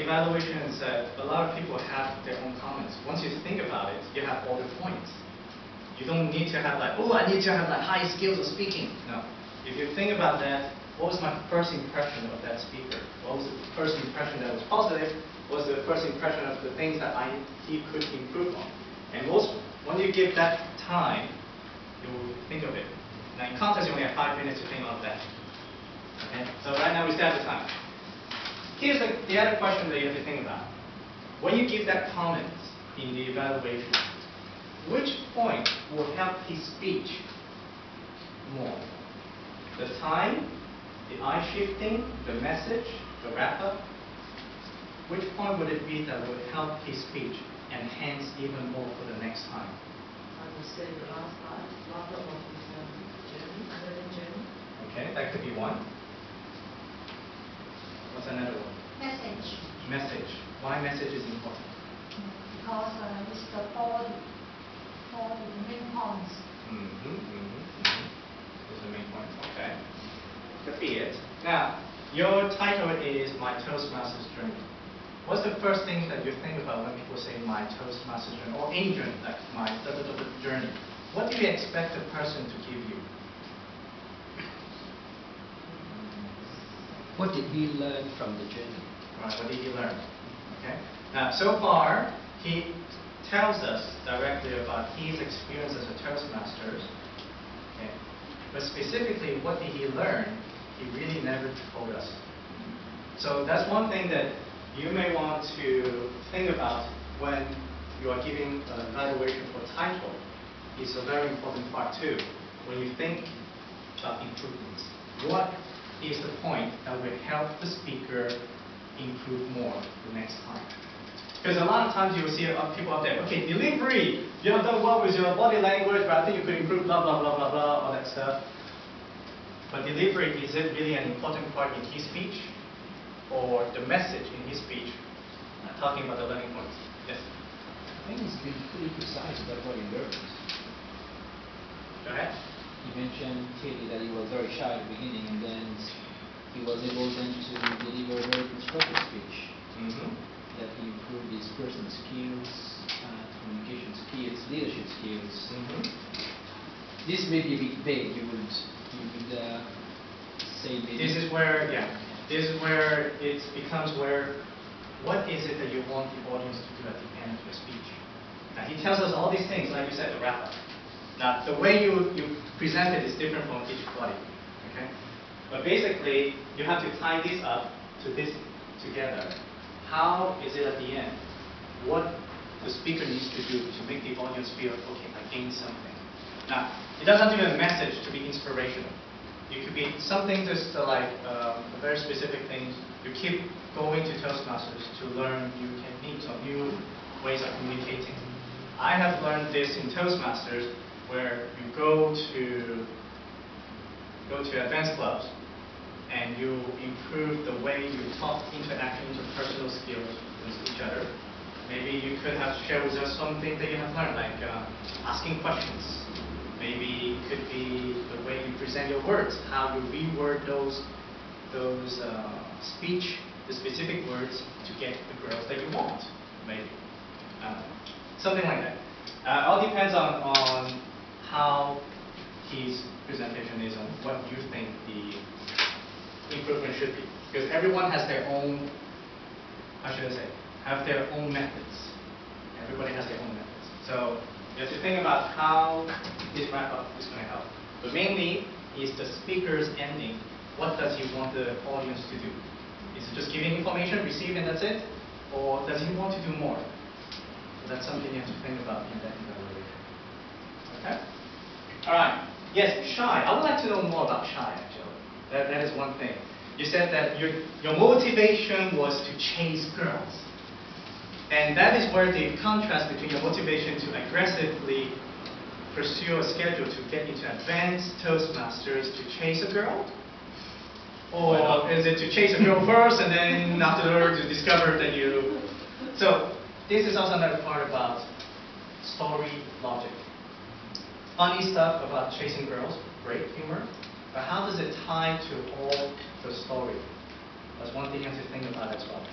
evaluation is that a lot of people have their own comments. Once you think about it, you have all the points. You don't need to have like, oh, I need to have like high skills of speaking. No. If you think about that, what was my first impression of that speaker? What was the first impression that was positive? What was the first impression of the things that he could improve on? And when you give that time, you will think of it. Now in contest, you only have 5 minutes to think of that. Okay? So right now we still have the time. Here's the other question that you have to think about. When you give that comment in the evaluation, which point will help his speech more? The time, the eye shifting, the message, the wrap-up? Which point would it be that would help his speech enhance even more for the next time? I would say the last part, wrap-up of his learning journey. Okay, that could be one. What's another one? Message. Message. Why message is important? Because it's the body, the main points. Those are the main points. Okay. Could be it. Now, your title is My Toastmasters Journey. What's the first thing that you think about when people say My Toastmasters Journey, or any journey, like my journey? What do you expect the person to give you? What did he learn from the journey? Right, what did he learn? Okay. Now, so far, he tells us directly about his experience as a Toastmasters. Okay. But specifically, what did he learn? He really never told us. So that's one thing that you may want to think about when you are giving an evaluation for title. It's a very important part too. When you think about improvements, what is the point that will help the speaker improve more the next time? Because a lot of times you will see people out there, okay, delivery, you have done well with your body language, but I think you could improve blah, blah, blah, blah, blah, all that stuff. But delivery, is it really an important part in his speech? Or the message in his speech, talking about the learning points? Yes? I think he's been pretty precise about what he learned. Go ahead. He mentioned clearly that he was very shy at the beginning, and then he was able then to deliver a very constructive speech. That he improved his personal skills, communication skills, leadership skills. This may be a bit vague. You would say maybe. This is where, it becomes where, what is it that you want the audience to do at the end of your speech? Now, he tells us all these things, like you said, the wrap-up. Now, the way you present it is different from each body, okay? But basically, you have to tie this up to this together. How is it at the end? What the speaker needs to do to make the audience feel, okay, I gained something. Now, it doesn't have to be a message to be inspirational. It could be something just like very specific things. You keep going to Toastmasters to learn new techniques or new ways of communicating. I have learned this in Toastmasters, where you go to advanced clubs and you improve the way you talk, interact, interpersonal skills with each other. Maybe you could have shared with us something that you have learned, like asking questions. Maybe it could be the way you present your words, how you reword those the specific words to get the girls that you want, maybe. Something like that. All depends on how his presentation is and what you think the improvement should be. Because everyone has their own, how should I say, have their own methods. Everybody has their own methods. So you have to think about how this wrap-up is going to help. But mainly, is the speaker's ending. What does he want the audience to do? Is it just giving information, receive, and that's it? Or does he want to do more? So that's something you have to think about in that evaluation. Okay? All right. Yes, shy. I would like to know more about shy, actually. That is one thing. You said that your motivation was to chase girls. And that is where the contrast between your motivation to aggressively pursue a schedule to get into advanced Toastmasters to chase a girl? Or is it to chase a girl first and then afterwards to discover that you... So this is also another part about story logic. Funny stuff about chasing girls, great humor, but how does it tie to all the story? That's one thing you have to think about as well.